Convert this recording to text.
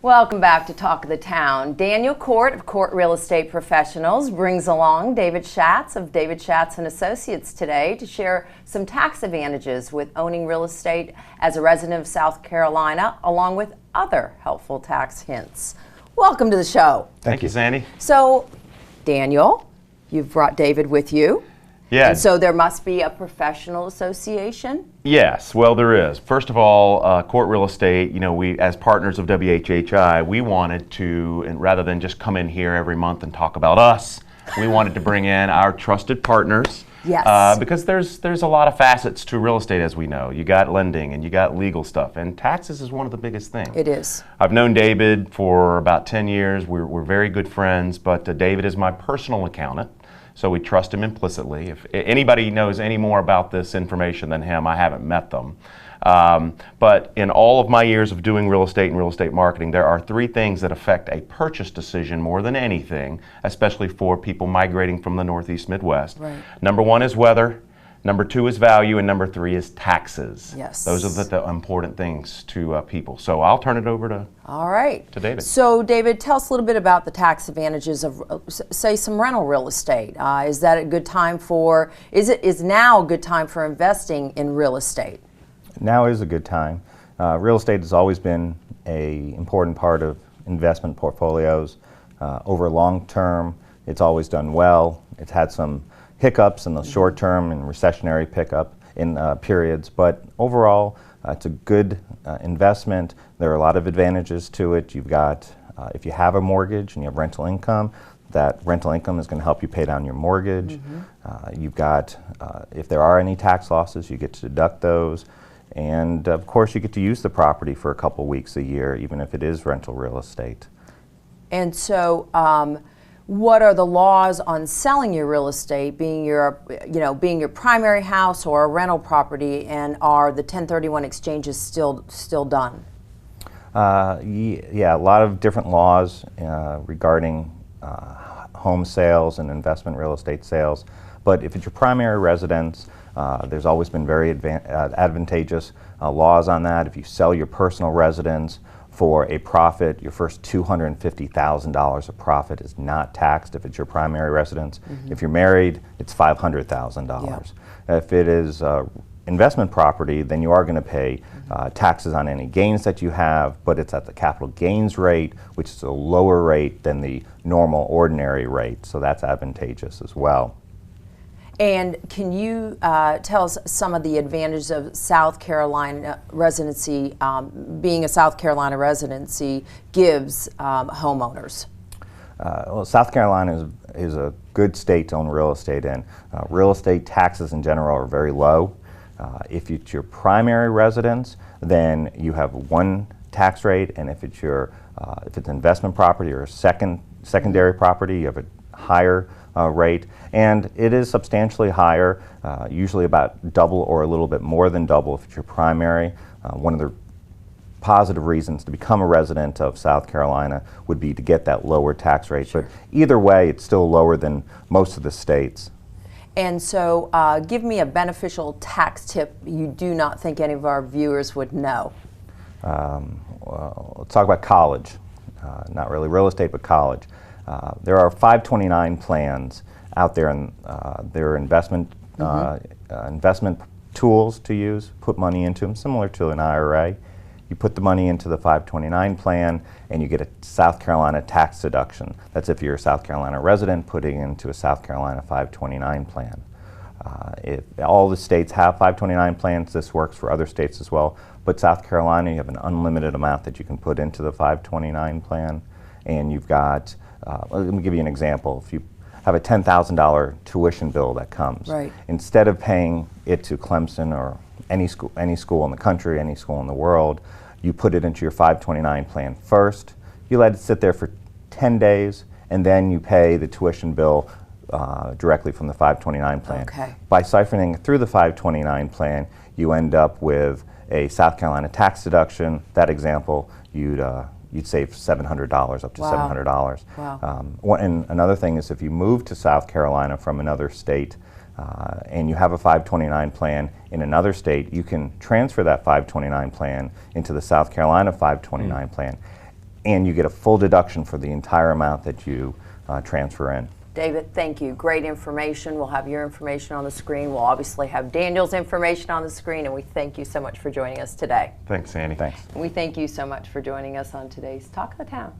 Welcome back to Talk of the Town. Daniel Cort of Cort Real Estate Professionals brings along David Shatz of David Shatz and Associates today to share some tax advantages with owning real estate as a resident of South Carolina, along with other helpful tax hints. Welcome to the show. Thank you, Sandy. So, Daniel, you've brought David with you. Yeah. And so there must be a professional association? Yes, well there is. First of all, Cort Real Estate, we as partners of WHHI, we wanted to, and rather than just come in here every month and talk about us, we wanted to bring in our trusted partners. Yes. Because there's a lot of facets to real estate, as we know. You got lending and you got legal stuff, and taxes is one of the biggest things. It is. I've known David for about 10 years. We're very good friends, but David is my personal accountant. So we trust him implicitly. If anybody knows any more about this information than him, I haven't met them. But in all of my years of doing real estate and real estate marketing, there are three things that affect a purchase decision more than anything, especially for people migrating from the Northeast Midwest. Right. Number one is weather. Number two is value, and number three is taxes. Yes. Those are the important things to people. So I'll turn it over to David. So David, tell us a little bit about the tax advantages of, say, some rental real estate. Is that a good time for, is now a good time for investing in real estate? Now is a good time. Real estate has always been an important part of investment portfolios. Over long term, it's always done well. It's had some hiccups in the short term and recessionary pickup in periods, but overall it's a good investment. There are a lot of advantages to it. You've got, if you have a mortgage and you have rental income, that rental income is going to help you pay down your mortgage. You've got, if there are any tax losses, you get to deduct those. And of course you get to use the property for a couple weeks a year, even if it is rental real estate. And so what are the laws on selling your real estate, being your primary house or a rental property, and are the 1031 exchanges still done? Yeah, a lot of different laws regarding home sales and investment real estate sales. But if it's your primary residence, there's always been very advantageous laws on that. If you sell your personal residence for a profit, your first $250,000 of profit is not taxed if it's your primary residence. If you're married, it's $500,000. Yep. If it is investment property, then you are going to pay taxes on any gains that you have, but it's at the capital gains rate, which is a lower rate than the normal ordinary rate, so that's advantageous as well. And can you tell us some of the advantages of South Carolina residency, being a South Carolina residency gives homeowners? Well, South Carolina is a good state to own real estate in. Real estate taxes in general are very low. If it's your primary residence, then you have one tax rate, and if it's investment property or secondary property, you have a higher rate, and it is substantially higher, usually about double or a little bit more than double if it's your primary. One of the positive reasons to become a resident of South Carolina would be to get that lower tax rate. Sure. But either way, it's still lower than most of the states. And so give me a beneficial tax tip you do not think any of our viewers would know. Well, let's talk about college. Not really real estate, but college. There are 529 plans out there, and there are investment tools to use, put money into them, similar to an IRA. You put the money into the 529 plan and you get a South Carolina tax deduction. That's if you're a South Carolina resident putting into a South Carolina 529 plan. If all the states have 529 plans, this works for other states as well. But South Carolina, you have an unlimited amount that you can put into the 529 plan, and you've got let me give you an example. If you have a $10,000 tuition bill that comes, right, instead of paying it to Clemson or any school in the country, any school in the world, you put it into your 529 plan first. You let it sit there for 10 days, and then you pay the tuition bill directly from the 529 plan. Okay. By siphoning through the 529 plan, you end up with a South Carolina tax deduction. That example, you'd save $700, up to $700. Wow. And another thing is if you move to South Carolina from another state and you have a 529 plan in another state, you can transfer that 529 plan into the South Carolina 529 plan. and you get a full deduction for the entire amount that you transfer in. David, thank you. Great information. We'll have your information on the screen. We'll obviously have Daniel's information on the screen, and we thank you so much for joining us today. Thanks, Sandy. Thanks. And we thank you so much for joining us on today's Talk of the Town.